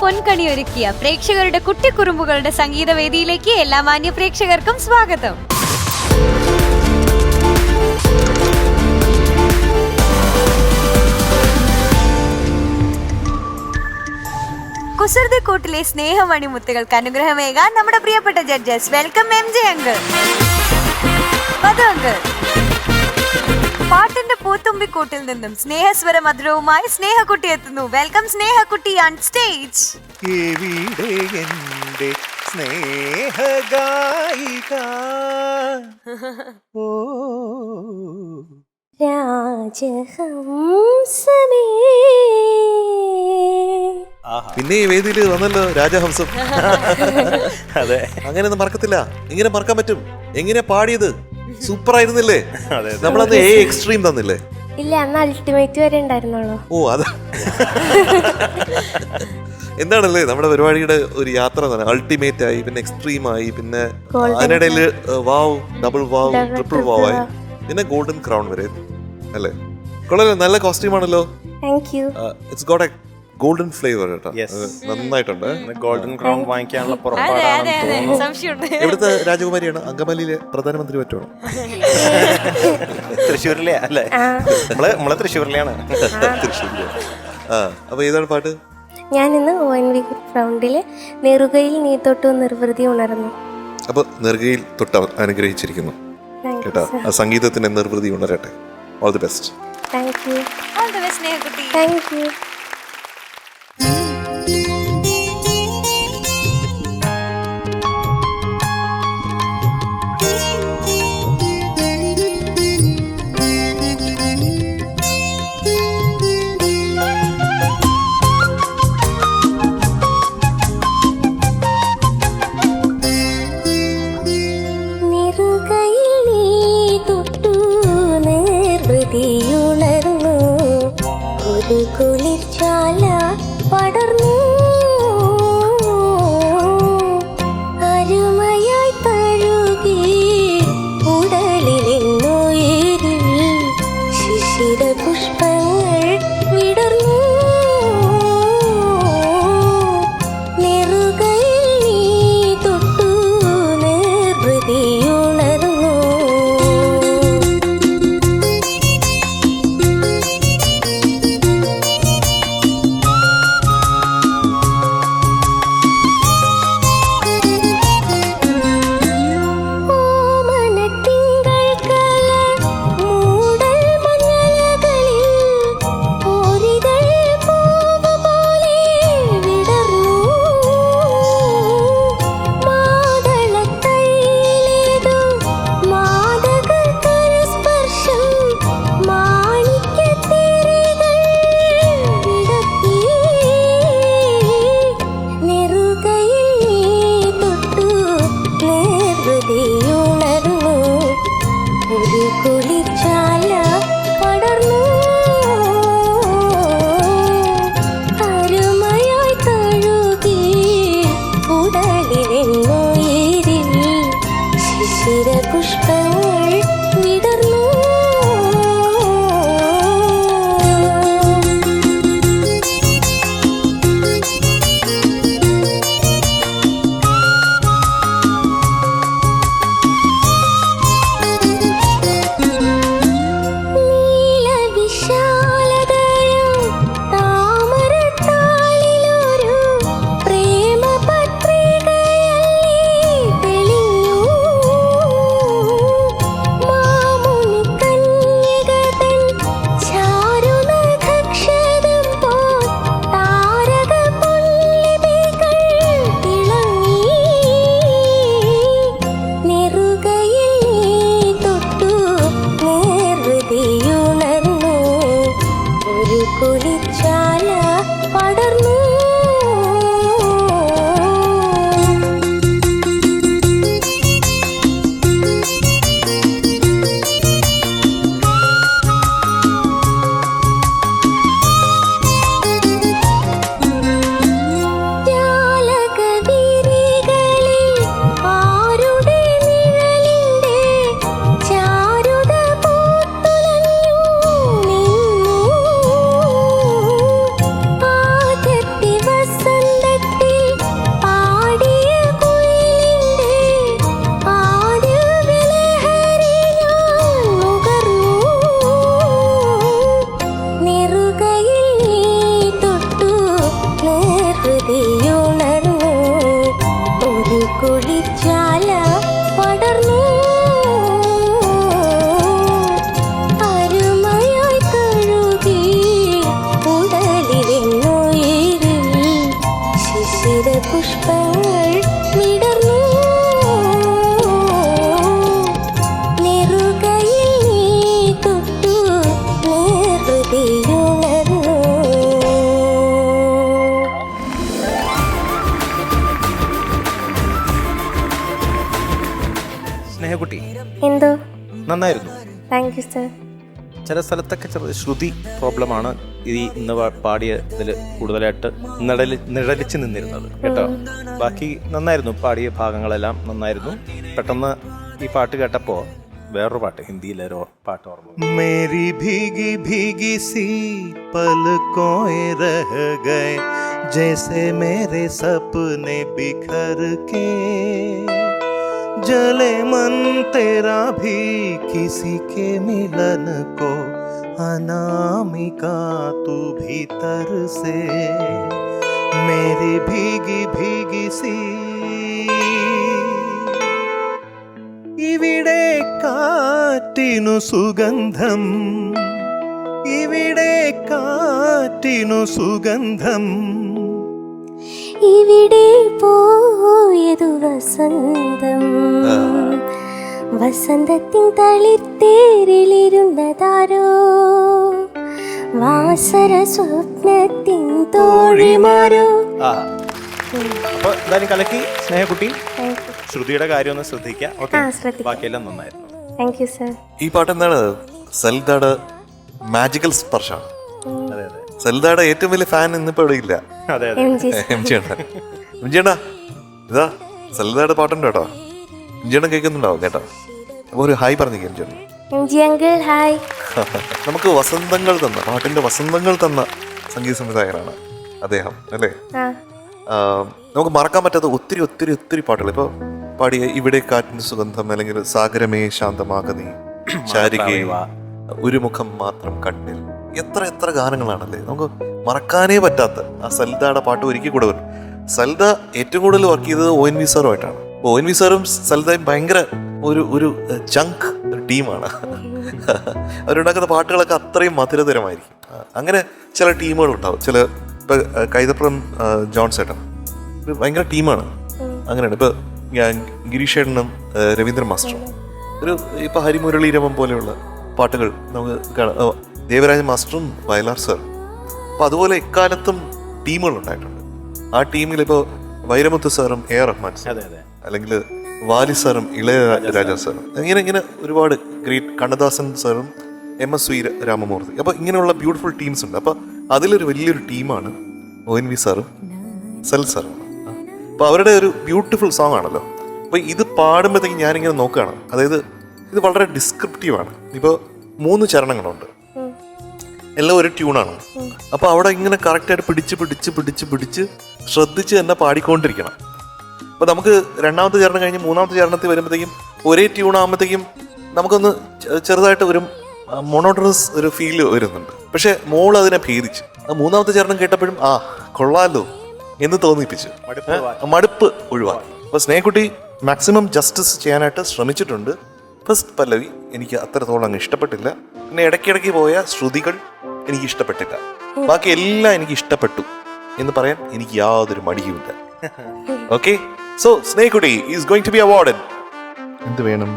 പൊൻകണിയൊരുക്കിയ പ്രേക്ഷകരുടെ കുട്ടിക്കുറുമ്പുകളുടെ സംഗീതവേദിയിലേക്ക് എല്ലാ മാന്യ പ്രേക്ഷകർക്കും സ്വാഗതം. കുസൃതിക്കൂട്ടിലെ സ്നേഹമണിമുത്തുകൾക്ക് അനുഗ്രഹമേകാൻ നമ്മുടെ പ്രിയപ്പെട്ട judges. Welcome MJ uncle, Madhu uncle. പാട്ടിന്റെ പൂത്തുമ്പിക്കൂട്ടിൽ നിന്നും സ്നേഹസ്വര മധുരവുമായി സ്നേഹക്കുട്ടി എത്തുന്നു. വെൽക്കം സ്നേഹക്കുട്ടി ഓൺ സ്റ്റേജ്. പിന്നെ ഈ വേദിയിൽ വന്നല്ലോ രാജഹംസം. അതെ, അങ്ങനെയൊന്നും മറക്കത്തില്ല. ഇങ്ങനെ മറക്കാൻ പറ്റും? എങ്ങനെ പാടിയത് സൂപ്പർ ആയിരുന്നില്ലേ? നമ്മളന്ന് എക്സ്ട്രീം തന്നില്ലേ? ഇല്ല, അന്ന് അൾട്ടിമേറ്റ് വരെ ഉണ്ടായിരുന്നുള്ളൂ. ഓ, അതാ. എന്താണല്ലേ നമ്മുടെ പരിപാടിയുടെ ഒരു യാത്ര തന്നെ. അൾട്ടിമേറ്റ് ആയി, പിന്നെ എക്സ്ട്രീം ആയി, പിന്നെ അതിനിടയിൽ വാവ്, ഡബിൾ വാവ്, ട്രിപ്പിൾ വാവ് ആയി, പിന്നെ ഗോൾഡൻ ക്രൗൺ വരെ അല്ലേ? കൊള്ളാലോ, നല്ല കോസ്റ്റ്യൂം ആണല്ലോ. It's got A golden flavour കേട്ടോ, നന്നായിട്ടുണ്ട്. ഗോൾഡൻ ക്രൗൺ വാങ്ങിക്കാനുള്ള എവിടുത്തെ രാജകുമാരിയാണ്? അങ്കമാലിയിലെ പ്രധാനമന്ത്രി പറ്റുവാണ്. തൃശ്ശൂരിലെ അല്ലേ? നമ്മളെ തൃശ്ശൂരിലെയാണ്. തൃശ്ശൂരിലെ. അപ്പൊ ഏതാണ് പാട്ട്? ഞാൻ ഇന്ന് ONV ഗ്രൗണ്ടില് നെറുകയിൽ നീ തൊട്ടു നിർവൃതി ഉണർന്നു. അപ്പൊ നെറുകയിൽ തൊട്ട് അനുഗ്രഹിച്ചിരിക്കുന്നു കേട്ടോ. ആ സംഗീതത്തിന്റെ നിർവൃതി ഉണരട്ടെ. All the best. Thank you. All the best സ്നേഹക്കുട്ടി. Thank you. കുളിർച്ചാല പടർന്നു അരുമയായി തഴുകി ഉടലിനുയിരിൽ ശിശിര പുഷ്പങ്ങൾ വിടർന്നു നെറുകയിൽ നീ തൊട്ടു നിർവൃതിയുണർന്നു. നന്നായിരുന്നു. Thank you sir. ചില സ്ഥലത്തൊക്കെ ചെറിയ ശ്രുതി പ്രോബ്ലമാണ് ഈ ഇന്ന് പാടിയ ഇതിൽ കൂടുതലായിട്ട് നിഴലിച്ച് നിന്നിരുന്നത് കേട്ടോ. ബാക്കി നന്നായിരുന്നു, പാടിയ ഭാഗങ്ങളെല്ലാം നന്നായിരുന്നു. പെട്ടെന്ന് ഈ പാട്ട് കേട്ടപ്പോൾ വേറൊരു പാട്ട്, ഹിന്ദിയിലെ ഒരു പാട്ട് ഓർമ്മ. मेरी भीगी भीगी सी पलकों रह गए जैसे मेरे सपने बिखर के जले मन तेरा भी किसी के मिलन को अनामिका तू भीतर से मेरी भीगी भीगी सी ഇവിടെ കാറ്റിനു സുഗന്ധം ഇവിടെ കാറ്റിനു സുഗന്ധം ഇവിടെ പോയതു വസന്തം വസന്തത്തിൻ തളിത്തേരിലിരുന്നതാരോ വാസര സ്വപ്നത്തിൻ തോഴിമാരോ. അപ്പൊ എന്തായാലും കലക്കി സ്നേഹക്കുട്ടി. ശ്രുതിയുടെ കാര്യം ഒന്ന് ശ്രദ്ധിക്കാം. ഓക്കെ, ശ്രദ്ധിക്കാം. ബാക്കിയെല്ലാം നന്നായിരുന്നു. Thank you sir. ഈ പാട്ട് എന്താണ്, സൽദയുടെ മാജിക്കൽ സ്പർശാണ്. അതെ അതെ സൽദയുടെ ഏറ്റവും വലിയ ഫാൻ ഇന്നിപ്പോ ഇവിടെ ഇല്ല, അതെ അതെ. എം ജി അണ്ണ. ഇതാ സൽദയുടെ പാട്ടുണ്ട് കേട്ടോ. എം ജി അണ്ണൻ കേൾക്കുന്നുണ്ടാവും കേട്ടോ. അപ്പൊ ഒരു ഹായ് പറഞ്ഞേക്കും എം ജി അണ്ണൻ. M G uncle hi. നമുക്ക് വസന്തങ്ങൾ തന്ന, പാട്ടിന്റെ വസന്തങ്ങൾ തന്ന സംഗീത സംവിധായകനാണ് അദ്ദേഹം അല്ലേ. നമുക്ക് മറക്കാൻ പറ്റാത്ത ഒത്തിരി ഒത്തിരി ഒത്തിരി പാട്ടുകൾ. ഇപ്പോൾ പാടിയ ഇവിടെ കാറ്റിന് സുഗന്ധം, അല്ലെങ്കിൽ സാഗരമേ ശാന്തമാകനീ, ശാരികേ, ഒരു മുഖം മാത്രം കണ്ണിൽ, എത്ര എത്ര ഗാനങ്ങളാണല്ലേ നമുക്ക് മറക്കാനേ പറ്റാത്ത. ആ സൽദയുടെ പാട്ട് ഒരിക്കൽ കൂടെ വരും. സൽദ ഏറ്റവും കൂടുതൽ വർക്ക് ചെയ്തത് ONV സാറുമായിട്ടാണ്. ONV സാറും സൽദയും ഭയങ്കര ഒരു ചങ്ക് ടീമാണ്. അവരുണ്ടാക്കുന്ന പാട്ടുകളൊക്കെ അത്രയും മധുരതരമായിരിക്കും. അങ്ങനെ ചില ടീമുകളുണ്ടാവും. ചില ഇപ്പം കൈതപ്രം ജോൺ ചേട്ടൻ ഒരു ഭയങ്കര ടീമാണ്. അങ്ങനെയാണ് ഇപ്പൊ ഗിരീഷേട്ടനും രവീന്ദ്രൻ മാസ്റ്ററും ഒരു ഇപ്പൊ ഹരിമുരളീരവം പോലെയുള്ള പാട്ടുകൾ നമുക്ക് കാണാം. ദേവരാജ മാസ്റ്ററും വയലാർ സാർ. അപ്പൊ അതുപോലെ എക്കാലത്തും ടീമുകൾ ഉണ്ടായിട്ടുണ്ട്. ആ ടീമിൽ ഇപ്പോൾ വൈരമുത്ത് സാറും AR റഹ്മാൻ സാർ, അല്ലെങ്കിൽ വാലി സാറും ഇളയരാജ സാറും, ഇങ്ങനെ ഒരുപാട് ഗ്രേറ്റ്, കണ്ണദാസൻ സാറും MS വി രാമമൂർത്തി. അപ്പൊ ഇങ്ങനെയുള്ള ബ്യൂട്ടിഫുൾ ടീംസ് ഉണ്ട്. അപ്പൊ അതിലൊരു വലിയൊരു ടീമാണ് ONV സാറും സൽ സാറും. അപ്പൊ അവരുടെ ഒരു ബ്യൂട്ടിഫുൾ സോങ് ആണല്ലോ. അപ്പൊ ഇത് പാടുമ്പോഴത്തേക്ക് ഞാനിങ്ങനെ നോക്കുകയാണ്. അതായത് ഇത് വളരെ ഡിസ്ക്രിപ്റ്റീവാണ്. ഇപ്പോൾ 3 ചരണങ്ങളുണ്ട്, എല്ലാം ഒരു ട്യൂണാണ്. അപ്പൊ അവിടെ ഇങ്ങനെ കറക്റ്റായിട്ട് പിടിച്ച് പിടിച്ച് പിടിച്ച് പിടിച്ച് ശ്രദ്ധിച്ച് തന്നെ പാടിക്കൊണ്ടിരിക്കണം. അപ്പൊ നമുക്ക് രണ്ടാമത്തെ ചരണം കഴിഞ്ഞ് മൂന്നാമത്തെ ചരണത്തിൽ വരുമ്പോഴത്തേക്കും ഒരേ ട്യൂൺ ആകുമ്പോഴത്തേക്കും നമുക്കൊന്ന് ചെറുതായിട്ട് ഒരു മോണോട്ടണസ് ഒരു ഫീല് വരുന്നുണ്ട്. പക്ഷെ മോൾ അതിനെ ഭേദിച്ച് മൂന്നാമത്തെ ചരണം കേട്ടപ്പോഴും കൊള്ളാലോ എന്ന് തോന്നിപ്പിച്ചു, മടുപ്പ് ഒഴിവാക്കി. അപ്പൊ സ്നേഹക്കുട്ടി മാക്സിമം ജസ്റ്റിസ് ചെയ്യാനായിട്ട് ശ്രമിച്ചിട്ടുണ്ട്. ഫസ്റ്റ് പല്ലവി എനിക്ക് അത്രത്തോളം അങ്ങ് ഇഷ്ടപ്പെട്ടില്ല. പിന്നെ ഇടയ്ക്കിടയ്ക്ക് പോയ ശ്രുതികൾ എനിക്ക് ഇഷ്ടപ്പെട്ടില്ല. ബാക്കി എല്ലാം എനിക്ക് ഇഷ്ടപ്പെട്ടു എന്ന് പറയാൻ എനിക്ക് യാതൊരു മടിയുമില്ല. ഓക്കെ, സോ സ്നേഹക്കുട്ടി is going to be awarded. എന്ത് വേണം?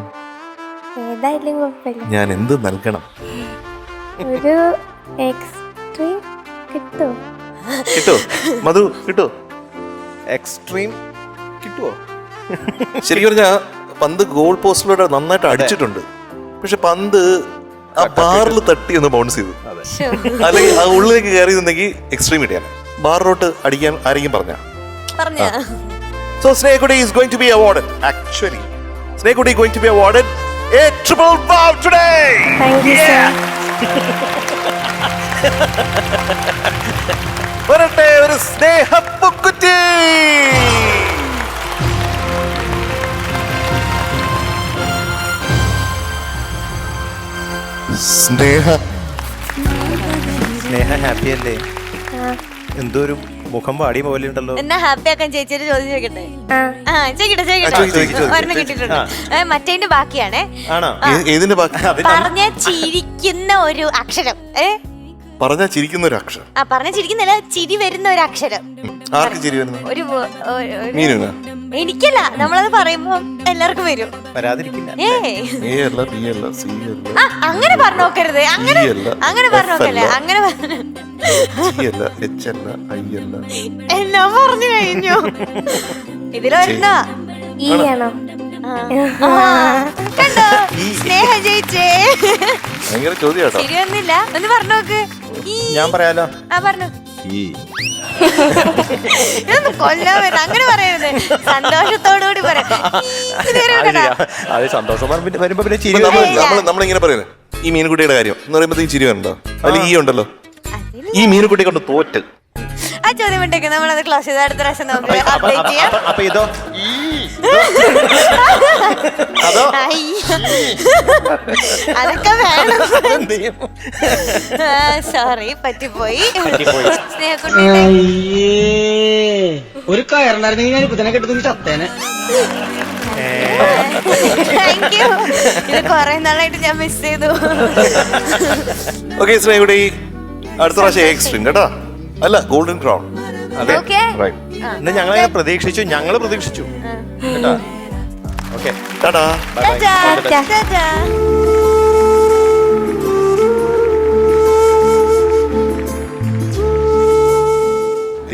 ഏതായാലും കുഴപ്പമില്ല. ഞാൻ എന്ത് നൽകണം? ഒരു എക്സ്ട്രീം കിട്ടുമോ? കിട്ടോ മധു, കിട്ടോ? എക്സ്ട്രീം കിട്ടുമോ? ശരിക്കും പറഞ്ഞാൽ പന്ത് ഗോൾ പോസ്റ്റിലൂടെ നന്നായിട്ട് അടിച്ചിട്ടുണ്ട്. പക്ഷെ പന്ത് ആ ബാറിൽ തട്ടി ഒന്ന് ബൗൺസ് ചെയ്തു. അല്ലെങ്കിൽ ആ ഉള്ളിലേക്ക് കയറിയിരുന്നെങ്കിൽ എക്സ്ട്രീം ഇടിയാണ്. ബാറിലോട്ട് അടിക്കാൻ ആരെങ്കിലും പറഞ്ഞ. So Snehakudi is going to be awarded. Actually, Snehakudi is going to be awarded a triple wow today. Thank you, sir. വരട്ടെ ഒരു സ്നേഹപ്പുക്കുറ്റി. സ്നേഹ ഹാപ്പി അല്ലേ? എന്തോ ഒരു മുഖം പാടിയ പോലെ ഉണ്ടല്ലോ. എന്നാ ഹാപ്പി ആക്കാൻ ചേച്ചിയുടെ ചോദ്യം ചോദിക്കട്ടെ? ഒരെണ്ണം കിട്ടിയിട്ടുണ്ട്. മറ്റേതിന്റെ ബാക്കിയാണേ. ഏതിന്റെ ബാക്കി? പറഞ്ഞ ചിരിക്കുന്ന ഒരു അക്ഷരം. പറഞ്ഞ ചിരിക്കുന്ന ഒരു അക്ഷരം. പറഞ്ഞ ചിരിക്കുന്നില്ല, ചിരി വരുന്ന ഒരു അക്ഷരം. ആർക്ക് ചിരി വരുന്നു? ഒരു എനിക്കല്ല, നമ്മളത് പറയുമ്പോ എല്ലാവർക്കും വരും. വരാതിരിക്കില്ല. അങ്ങനെ പറഞ്ഞു നോക്കരുത്. അങ്ങനെ പറഞ്ഞു നോക്കല്ലേ. അങ്ങനെ എല്ലാം പറഞ്ഞു കഴിഞ്ഞു. ഇതിലൊരെണ്ണ ഈ ആണോ? കണ്ടോ സ്നേഹ ജയിച്ചേ. ഭയങ്കര ചോദ്യം കേട്ടോ. ശരിയൊന്നുമില്ല, ഒന്ന് പറഞ്ഞു നോക്ക്. ഞാൻ പറയാലോ. ആ പറഞ്ഞു. ഈ ഇതൊന്നും കൊല്ലാൻ വരും, അങ്ങനെ പറയരുത്. സന്തോഷത്തോടുകൂടി പറയാം. അത് സന്തോഷം വരുമ്പോ പിന്നെ ചിരി. നമ്മളിങ്ങനെ പറയുന്നത് ഈ മീൻകുട്ടിയുടെ കാര്യം എന്ന് പറയുമ്പോഴത്തേക്ക് ചിരി വരണ്ടോ? അതിൽ ഈ ഉണ്ടല്ലോ, ഈ മീൻകുട്ടി കൊണ്ട് തോറ്റ്. ആ ചോദ്യം വിട്ടേക്ക്, നമ്മളത് ക്ലോസ് ചെയ്ത് അടുത്ത പ്രാവശ്യം നമുക്ക് അപ്ഡേറ്റ് ചെയ്യാം. അപ്പൊ ഇതോ അതൊക്കെ വേണം. സോറി, പറ്റിപ്പോയി. സ്നേഹക്കുട്ടി ഒരു കയറുണ്ടായിരുന്നെങ്കിൽ ഞാൻ ഇപ്പൊ തന്നെ കെട്ടുന്ന ചത്തേനെ. Thank you. ഇത് കൊറേ നാളായിട്ട് ഞാൻ മിസ് ചെയ്തു. ഓക്കെ സ്നേഹകുട്ടി, അടുത്ത പ്രാവശ്യം എക്സ്ട്രീം കേട്ടോ, അല്ല ഗോൾഡൻ ക്രൗൺ. ഓക്കെ, ഇന്ന് ഞങ്ങളെ പ്രതീക്ഷിച്ചു, ഞങ്ങള് പ്രതീക്ഷിച്ചു കേട്ടോ. ഓക്കെ, ടാറ്റാ.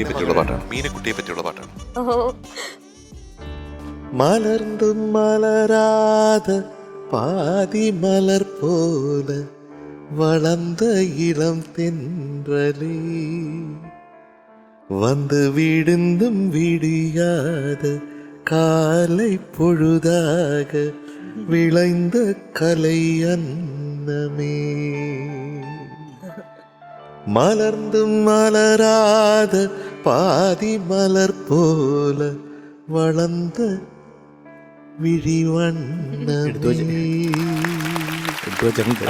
പറ്റിയുള്ള പാട്ടാണ്, മീനക്കുട്ടിയെ പറ്റിയുള്ള പാട്ടാണ്. മലർந்துം മലരാத பாதி மலர் போல வளர்ந்த இளம் தென்றலே வந்து விடுந்தும் விடியாத காலை பொழுதாக விளைந்த கலை அன்னமே. மலர்ந்தும் மலராத பாதி மலர் போல வளர்ந்த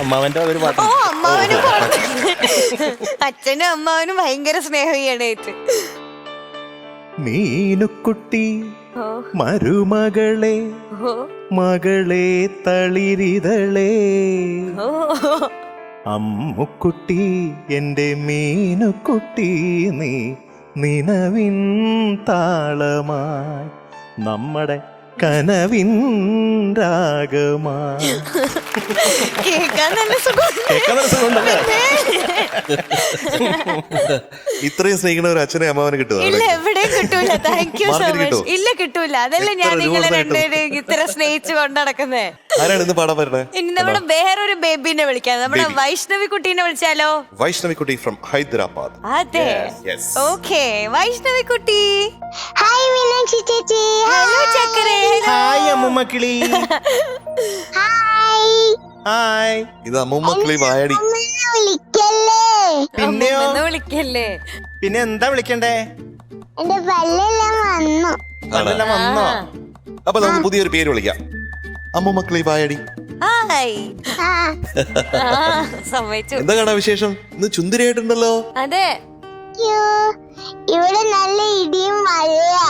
അമ്മാവന്റെ ഒരു പാട്ട്. ഓ, അമ്മാവനും അച്ഛനും അമ്മാവനും ഭയങ്കര സ്നേഹമായിട്ട്. മീനുക്കുട്ടി മരുമകളെ മകളെ തളിരിതളേ അമ്മുക്കുട്ടി എന്റെ മീനുക്കുട്ടി നീ നിനവിൻ താളമായി നമ്മുടെ കനവിൻ രാഗമായി. കേൾക്കാൻ നല്ല സുഖം. ഇത്രയും സ്നേഹിക്കുന്ന ഒരു അച്ഛനെ അമ്മാവനെ കിട്ടുമോ? ഇല്ല, എവിടെയും കിട്ടൂല. Thank you so much. ഇല്ല, കിട്ടൂല. അതല്ല ഞാൻ നിങ്ങളെ രണ്ടുപേരും ഇത്ര സ്നേഹിച്ച് കൊണ്ട് നടക്കുന്നേ. ആരാണ് ഇന്ന് പാടാൻ പറഞ്ഞേ? ഇനി നമ്മുടെ വേറൊരു ബേബിനെ വിളിക്കാം. നമ്മുടെ വൈഷ്ണവി കുട്ടീനെ വിളിച്ചാലോ? വൈഷ്ണവി കുട്ടി ഫ്രം ഹൈദരാബാദ്. അതെ, ഓക്കെ. വൈഷ്ണവി കുട്ടി. ഹായ് മീനാക്ഷി ചേച്ചി. ഹലോ ചക്കരേ. ഹായ് അമ്മുമ്മ കിളി. ഹായ്. ഹായ്. ഇത് അമ്മൂമ്മ കിളി വായടി. വിളിക്കല്ലേ? പിന്നെയോ? ഒന്ന് വിളിക്കല്ലേ? പിന്നെ എന്താ വിളിക്കണ്ടേ? എന്റെ പല്ലെല്ലാം വന്നു. അതെല്ലാം വന്നോ? അപ്പൊ നമുക്ക് പുതിയൊരു പേര് വിളിക്കാം, അമ്മൂമ്മ കിളി വായടി. ഹായ്. ആ, സമ്മതിച്ചു. എന്താ കാണാ വിശേഷം? ഇന്ന് ചുന്ദരിയായിട്ടുണ്ടല്ലോ. അതെ, യ്യോ, ഇവിടെ നല്ല ഇടിയും മഴയാ.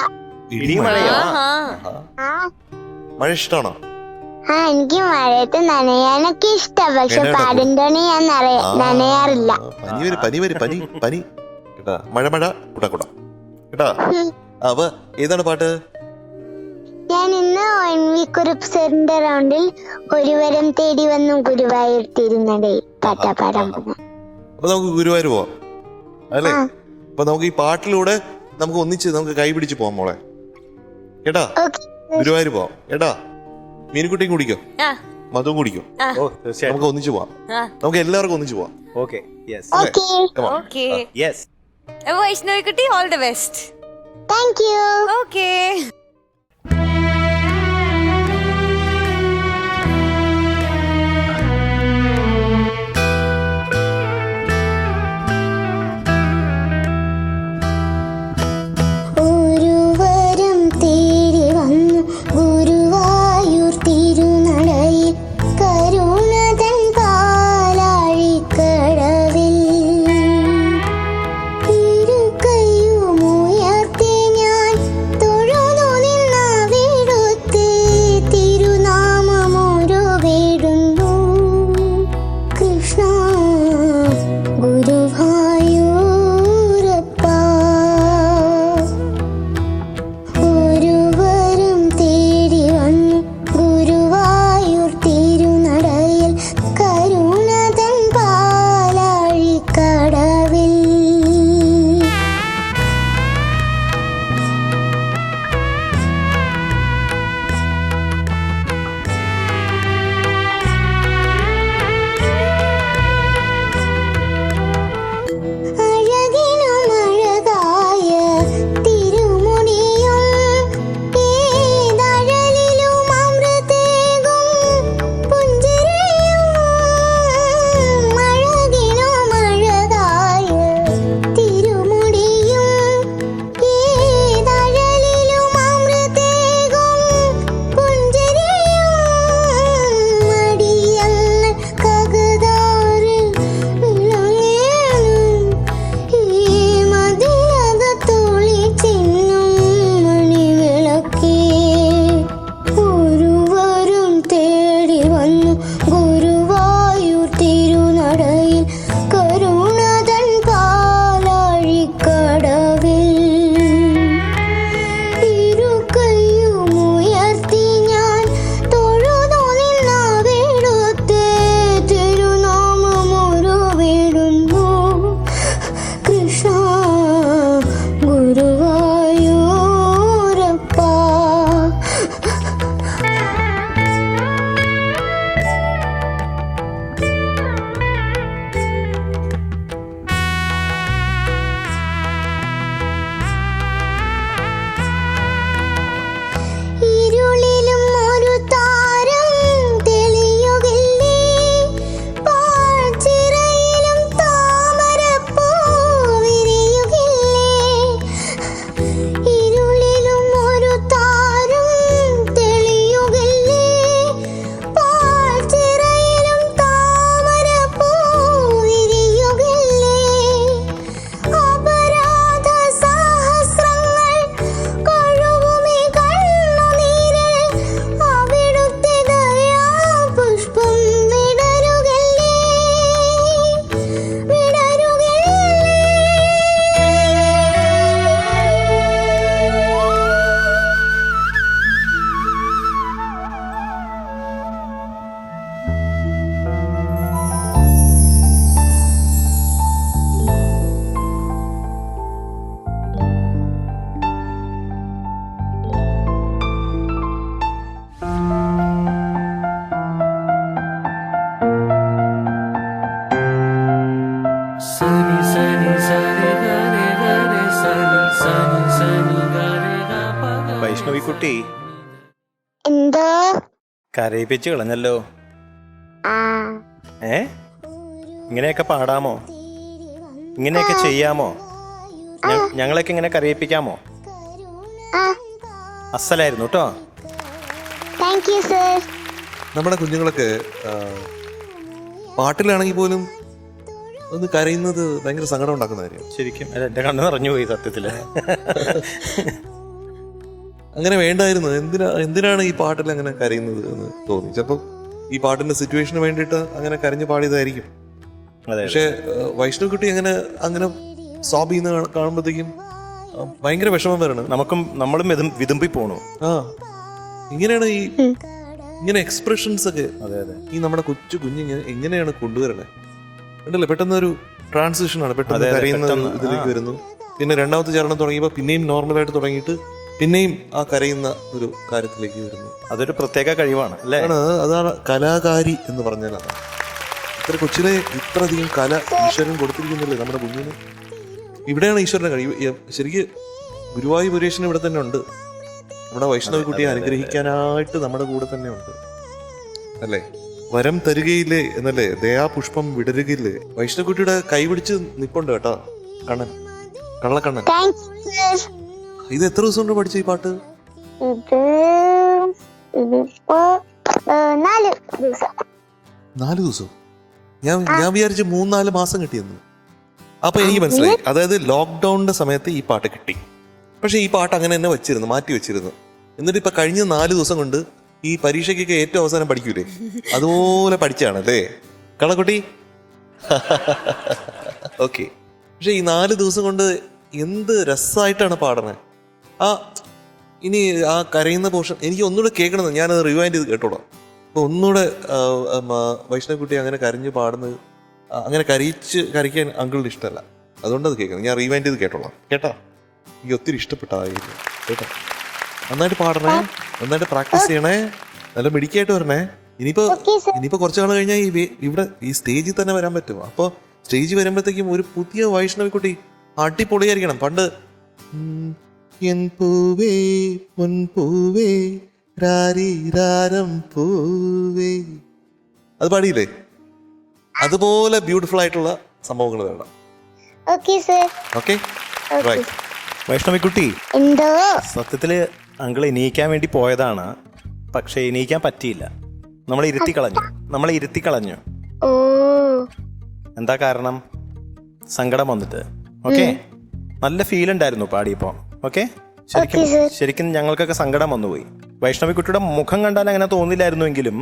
ഇടിയും മഴയോ? ആ, മഴ ഇഷ്ടാണോ? ആ, എനിക്ക് മഴയത്ത് നനയാനൊക്കെ ഇഷ്ടാ. പക്ഷെ പാടുണ്ടോണി ഞാൻ നനയാറില്ല. പനി കേട്ടാ. മഴ കുട കേട്ടാ. അപ്പൊ ഏതാണ് പാട്ട്? ഞാൻ ഇന്ന് ഒൻവിക്കുറിപ്സിന്റെ റൗണ്ടിൽ ഒരു വരം തേടി വന്നു ഗുരുവായൂർ തിരുനടയിൽ പാട്ടാ പാടാൻ പോകും. അപ്പൊ നമുക്ക് ഗുരുവായൂർ പോവാം അല്ലേ? അപ്പൊ നമുക്ക് ഈ പാട്ടിലൂടെ നമുക്ക് ഒന്നിച്ച് നമുക്ക് കൈ പിടിച്ച് പോവാം മോളെ, കേട്ടാ. ഗുരുവായൂർ പോവാം കേട്ടാ. മീൻകുട്ടിയും കുടിക്കോ, മധുവും കുടിക്കോ, ഓ തീർച്ചയായും. നമുക്ക് ഒന്നിച്ച് പോവാം. നമുക്ക് എല്ലാവർക്കും ഒന്നിച്ച് പോവാം. Okay, yes okay. Yes. Vaishnavi കുട്ടി, all the best. Thank you. Okay. ഒരു വരം തേടി വന്നു ഗുരുവായൂർ തിരുനടയിൽ കരുണതൻ പാലാഴിക്കടവിൽ ഇരു കൈയുമുയർത്തി ഞാൻ തൊഴുതു വൈഷ്ണവിക്കുട്ടി എന്തോ കരയിപ്പിച്ച് കളഞ്ഞല്ലോ. ആ ഇങ്ങനെയൊക്കെ പാടാമോ? ഇങ്ങനെയൊക്കെ ചെയ്യാമോ? ഞങ്ങളൊക്കെ ഇങ്ങനെ കരയിപ്പിക്കാമോ? ആ അസലായിരുന്നു കേട്ടോ. Thank you sir. നമ്മുടെ കുഞ്ഞുങ്ങളൊക്കെ പാട്ടിലാണെങ്കിൽ പോലും ഒന്ന് കരയുന്നത് ഭയങ്കര സങ്കടം ഉണ്ടാക്കുന്ന കാര്യം. ശരിക്കും എന്റെ കണ്ണ് നിറഞ്ഞു പോയി സത്യത്തില്. അങ്ങനെ വേണ്ടായിരുന്നു. എന്തിനാണ് ഈ പാട്ടിൽ അങ്ങനെ കരയുന്നത് എന്ന് തോന്നി. ചിലപ്പോൾ ഈ പാട്ടിന്റെ സിറ്റുവേഷന് വേണ്ടിയിട്ട് അങ്ങനെ കരഞ്ഞു പാടിയതായിരിക്കും. അതെ. പക്ഷെ വൈഷ്ണവ് കുട്ടി അങ്ങനെ സോബ് ചെയ്യുന്ന കാണുമ്പോഴത്തേക്കും ഭയങ്കര വിഷമം വരണം. നമ്മളും വിതുമ്പി പോണു. ഇങ്ങനെയാണ് ഇങ്ങനെ എക്സ്പ്രഷൻസ് ഒക്കെ. അതെ അതെ. ഈ നമ്മുടെ കുഞ്ഞിങ്ങനെ എങ്ങനെയാണ് കൊണ്ടുവരണേ ഉണ്ടല്ലോ. പെട്ടെന്ന് ഒരു ട്രാൻസിഷനാണ്. പെട്ടെന്ന് കരയുന്ന ഇതിലേക്ക് വരുന്നു. പിന്നെ രണ്ടാമത്തെ ചരണം തുടങ്ങിയപ്പോൾ പിന്നെയും നോർമലായിട്ട് തുടങ്ങിയിട്ട് പിന്നെയും ആ കരയുന്ന ഒരു കാര്യത്തിലേക്ക് വരുന്നു. അതൊരു പ്രത്യേക കഴിവാണ് അല്ലേ? അതാണ് കലാകാരി എന്ന് പറഞ്ഞാൽ. അതാണ് ഇത്ര കൊച്ചിലെ ഇത്രയധികം കല ഈശ്വരൻ കൊടുത്തിരിക്കുന്നില്ലേ നമ്മുടെ കുഞ്ഞിന്. ഇവിടെയാണ് ഈശ്വരന്റെ കഴിവ്. ശരിക്കും ഗുരുവായൂർ പുരേശൻ ഇവിടെ തന്നെ ഉണ്ട്. നമ്മുടെ വൈഷ്ണവ കുട്ടിയെ അനുഗ്രഹിക്കാനായിട്ട് നമ്മുടെ കൂടെ തന്നെ ഉണ്ട് അല്ലേ. വരം തരുകയില്ലേ എന്നല്ലേ, ദയാപുഷ്പം വിടരുകയില്ലേ. വൈഷ്ണവ കുട്ടിയുടെ കൈ പിടിച്ച് നിപ്പുണ്ട് കേട്ടോ കണ്ണൻ, കള്ളക്കണ്ണൻ. ഇത് എത്ര ദിവസം കൊണ്ട് പഠിച്ച ഈ പാട്ട്? ഇതിപ്പോ 4 ദിവസം. 4 ദിവസം? ഞാൻ വിചാരിച്ച് 3-4 മാസം കിട്ടിയെന്ന്. അപ്പൊ എനിക്ക് മനസ്സിലായി, അതായത് ലോക്ക്ഡൌണിന്റെ സമയത്ത് ഈ പാട്ട് കിട്ടി. പക്ഷെ ഈ പാട്ട് അങ്ങനെ തന്നെ വെച്ചിരുന്നു, മാറ്റി വെച്ചിരുന്നു. എന്നിട്ട് ഇപ്പൊ കഴിഞ്ഞ 4 ദിവസം കൊണ്ട് ഈ പരീക്ഷയ്ക്കൊക്കെ ഏറ്റവും അവസാനം പഠിക്കൂലേ, അതുപോലെ പഠിച്ചാണ് അല്ലേ കളക്കുട്ടി? ഓക്കെ. പക്ഷെ ഈ 4 ദിവസം കൊണ്ട് എന്ത് രസമായിട്ടാണ് പാടണേ. ഇനി ആ കരയുന്ന പോർഷൻ എനിക്ക് ഒന്നുകൂടെ കേൾക്കണമെന്ന്. ഞാനത് റിവൈൻഡ് ചെയ്ത് കേട്ടോളാം. അപ്പൊ ഒന്നുകൂടെ വൈഷ്ണവ് കുട്ടി അങ്ങനെ കരഞ്ഞ് പാടുന്നത്, അങ്ങനെ കരയ്ക്കാൻ അങ്കിളിന് ഇഷ്ടമല്ല. അതുകൊണ്ടത് കേൾക്കണം. ഞാൻ റിവൈൻഡ് ചെയ്ത് കേട്ടോളാം. കേട്ടാ? എനിക്ക് ഒത്തിരി ഇഷ്ടപ്പെട്ടായിരുന്നു കേട്ടോ. നന്നായിട്ട് പാടണേ, നന്നായിട്ട് പ്രാക്ടീസ് ചെയ്യണേ, നല്ല മിടുക്കിയായിട്ട് വരണേ. ഇനിയിപ്പോ കുറച്ചു നാൾ കഴിഞ്ഞാൽ ഇവിടെ ഈ സ്റ്റേജിൽ തന്നെ വരാൻ പറ്റും. അപ്പോൾ സ്റ്റേജിൽ വരുമ്പോഴത്തേക്കും ഒരു പുതിയ വൈഷ്ണവി കുട്ടി അടിപൊളിയായിരിക്കണം. പണ്ട് എൻ പൂവേ പൊൻപൂവേ രാരം പൂവേ അത് പാടിയില്ലേ, അതുപോലെ ബ്യൂട്ടിഫുൾ ആയിട്ടുള്ള സംഭവങ്ങൾ വേണം. Okay right. വൈഷ്ണവിക്കുട്ടി, എന്തോ സത്യത്തില് അങ്കിൾ എണീക്കാൻ വേണ്ടി പോയതാണ്, പക്ഷെ എണീക്കാൻ പറ്റിയില്ല. നമ്മളെ ഇരുത്തി കളഞ്ഞു. ഓ എന്താ കാരണം? സങ്കടം വന്നിട്ട്. ഓക്കെ, നല്ല ഫീൽ ഉണ്ടായിരുന്നു പാടിയപ്പോ. ഓക്കെ, ശരിക്കും ഞങ്ങൾക്കൊക്കെ സങ്കടം വന്നുപോയി. വൈഷ്ണവിക്കുട്ടിയുടെ മുഖം കണ്ടാൽ അങ്ങനെ തോന്നില്ലായിരുന്നുവെങ്കിലും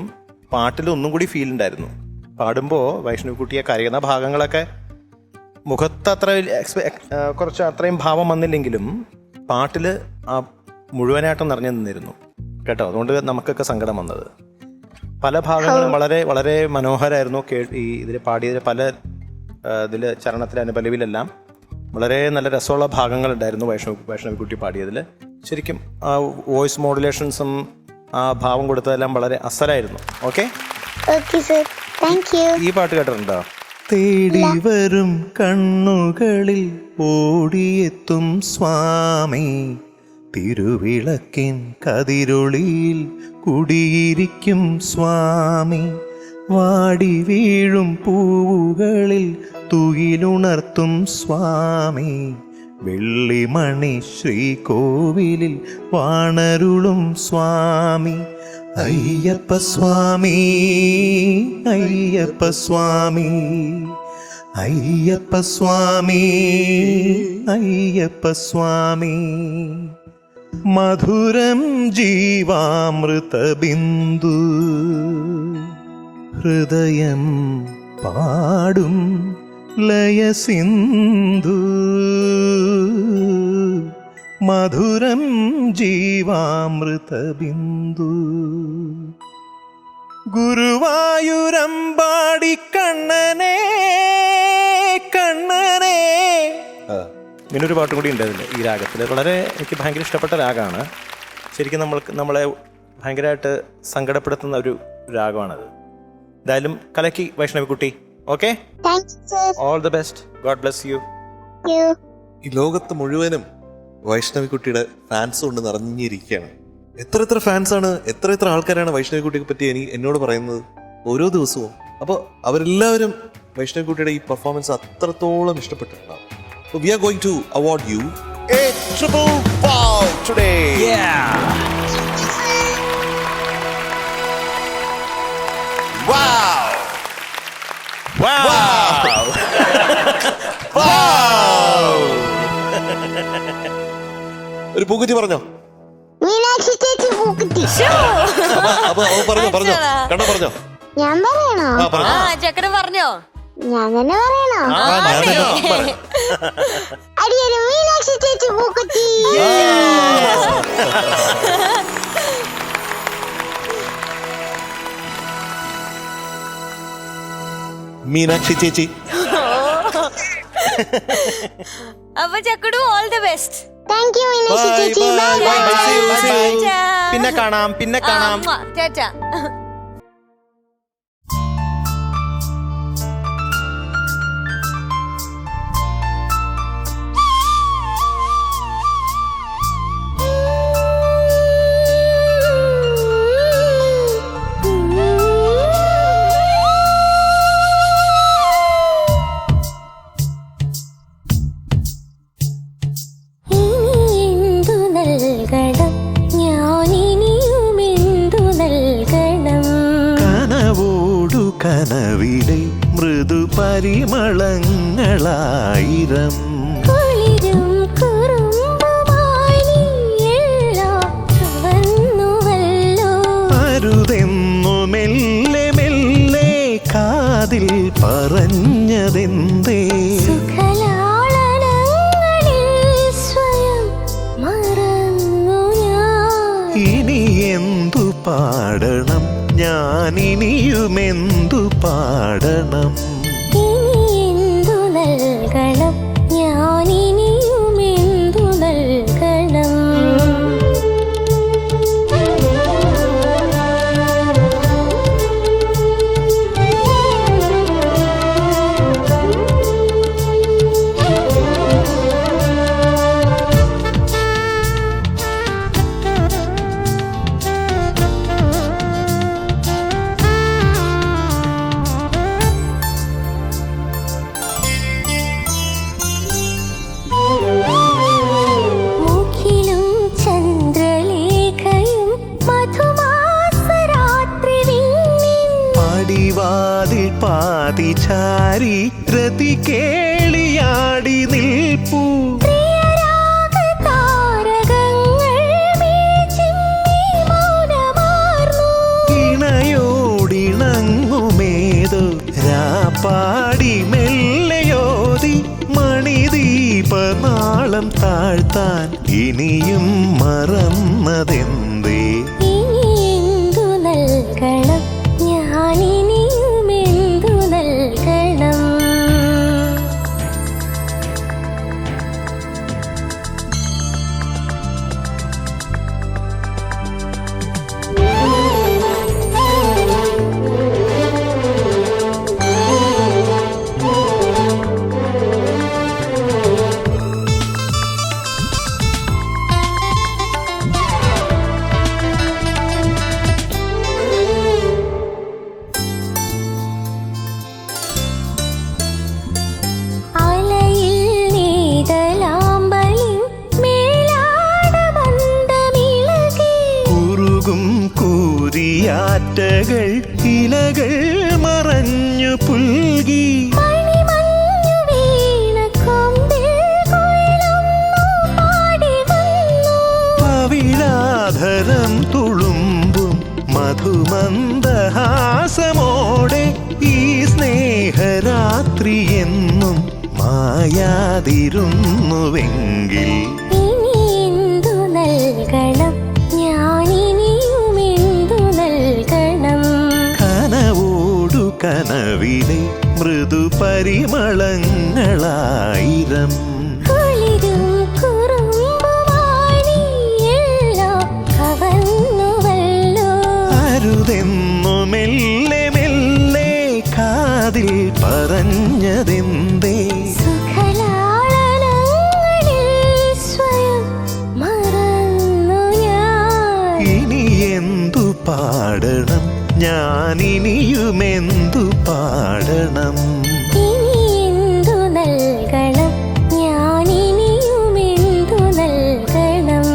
പാട്ടിൽ ഒന്നും കൂടി ഫീൽ ഉണ്ടായിരുന്നു. പാടുമ്പോ വൈഷ്ണവിക്കുട്ടിയെ കരയുന്ന ഭാഗങ്ങളൊക്കെ മുഖത്ത് കുറച്ച് അത്രയും ഭാവം വന്നില്ലെങ്കിലും പാട്ടില് ആ മുഴുവനായിട്ടും നിറഞ്ഞു നിന്നിരുന്നു കേട്ടോ. അതുകൊണ്ട് നമുക്കൊക്കെ സങ്കടം വന്നത്. പല ഭാഗങ്ങളും വളരെ വളരെ മനോഹരമായിരുന്നു. ഈ ഇതിൽ പാടിയതിൽ പല ചരണത്തിലെ അനുപലവിലെല്ലാം വളരെ നല്ല രസമുള്ള ഭാഗങ്ങളുണ്ടായിരുന്നു വൈഷ്ണവിക്കുട്ടി പാടിയതിൽ. ശരിക്കും ആ വോയിസ് മോഡുലേഷൻസും ആ ഭാവം കൊടുത്തതെല്ലാം വളരെ അസലായിരുന്നു. ഓക്കെ, ഈ പാട്ട് കേട്ടിട്ടുണ്ടോ? തേടി വരും കണ്ണുകളിൽ ഓടിയെത്തും സ്വാമി, തിരുവിളക്കിൻ കതിരൊളിയിൽ കുടിയിരിക്കും സ്വാമി, വാടി വീഴും പൂവുകളിൽ തുയിലുണർത്തും സ്വാമി, വെള്ളിമണി ശ്രീകോവിലിൽ വാണരുളും സ്വാമി, അയ്യപ്പ സ്വാമി, അയ്യപ്പ സ്വാമി, അയ്യപ്പ സ്വാമി, അയ്യപ്പ സ്വാമി, മധുരം ജീവാമൃത ബിന്ദു, ഹൃദയം പാടും ലയസിന്ധു, മധുരം ജീവാമൃത ബിന്ദു, ഗുരുവായൂരമ്പാടി കണ്ണനേ കണ്ണനേ. ഇങ്ങനൊരു പാട്ടും കൂടി ഉണ്ടായിരുന്നില്ല ഈ രാഗത്തിൽ. വളരെ എനിക്ക് ഭയങ്കര ഇഷ്ടപ്പെട്ട രാഗമാണ്. ശരിക്കും നമ്മളെ ഭയങ്കരമായിട്ട് സങ്കടപ്പെടുത്തുന്ന ഒരു രാഗമാണത്. എന്തായാലും കലക്കി വൈഷ്ണവിക്കുട്ടി. Okay, thank you sir. All the best. God bless you. ഈ ലോകത്ത് മുഴുവനും വൈഷ്ണവിക്കുട്ടിയുടെ ഫാൻസ് കൊണ്ട് നിറഞ്ഞിരിക്കുകയാണ്. എത്ര ഫാൻസാണ്, എത്ര ആൾക്കാരാണ് വൈഷ്ണവിക്കുട്ടിയെ പറ്റി എന്നോട് പറയുന്നത് ഓരോ ദിവസവും. അപ്പോൾ അവരെല്ലാവരും വൈഷ്ണവിക്കുട്ടിയുടെ ഈ പെർഫോമൻസ് അത്രത്തോളം ഇഷ്ടപ്പെട്ടിട്ടുണ്ടാവും. So we are going to award you a triple wow today. Wow! ഒരു പൂക്കുറ്റി പറഞ്ഞോ. മീനാക്ഷി ചേച്ചി പൂക്കുറ്റി. അപ്പൊ പറഞ്ഞോ കണ്ണ പറഞ്ഞോ. ഞാൻ പറയണോ? ആ ചക്കര പറഞ്ഞോ. ഞാൻ തന്നെ പറയണോ? അടിയൊരു മീനാക്ഷി ചേച്ചി പൂക്കുറ്റി. മീനാക്ഷി ചേച്ചി. അപ്പൊ ചക്കടു all the best. Thank you Meenakshi ചേച്ചി. Bye bye. പിന്നെ കാണാം. ചേച്ചാ. കനവിലെ മൃദു പരിമളങ്ങളായിരം അരുതെന്നു മെല്ലെ മെല്ലെ കാതിൽ പറഞ്ഞതെന്തേ ഇനി എന്തു പാടണം ഞാനിനിയുമെന്തു പാടണം ഇനിയെന്തു നൽകണം ഞാനിനിയുമെന്തു നൽകണം പാതിചാരി രതി കേളിയാടി നിൽപ്പൂ ഇണയോടിണങ്ങുമേതോ രാപ്പാടി മെല്ലയോതി മണിദീപനാളം താഴ്ത്താൻ ഇനിയും മറന്നതെന്തേ ഇനിയെന്തു നൽകണം ഞാനിനിയുമെന്തു നൽകണം യാറ്റകൾ ഇലകൾ മറഞ്ഞു പുൽകി പവിഴാധരം തുളുമ്പും മധുമന്ദഹാസമോടെ ഈ സ്നേഹരാത്രി എന്നും മായാതിരുന്നുവെങ്കിൽ ഇനിയെന്തു നൽകണം കനവിലെ മൃദു പരിമളങ്ങളായിരം അരുതെന്നു മെല്ലെ മെല്ലെ അതിൽ പറഞ്ഞതെന്തേ? സുഖലാളനങ്ങളിൽ സ്വയം മറന്നു ഞാൻ. ഇനി എന്തു പാടണം ഞാനിനിയുമെന്തു പാടണം? ഇനി എന്തു നൽകണം ഞാനിനിയും എന്തു നൽകണം?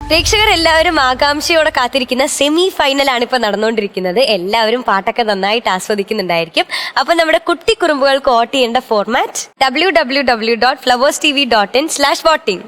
പ്രേക്ഷകർ എല്ലാവരും ആകാംക്ഷയോടെ കാത്തിരിക്കുന്ന സെമി ഫൈനലാണ് ഇപ്പൊ നടന്നുകൊണ്ടിരിക്കുന്നത്. എല്ലാവരും പാട്ടൊക്കെ നന്നായിട്ട് ആസ്വദിക്കുന്നുണ്ടായിരിക്കും. അപ്പൊ നമ്മുടെ കുട്ടി കുറുമ്പുകൾക്ക് വോട്ട് ചെയ്യേണ്ട ഫോർമാറ്റ് www.flowerstv.in/voting.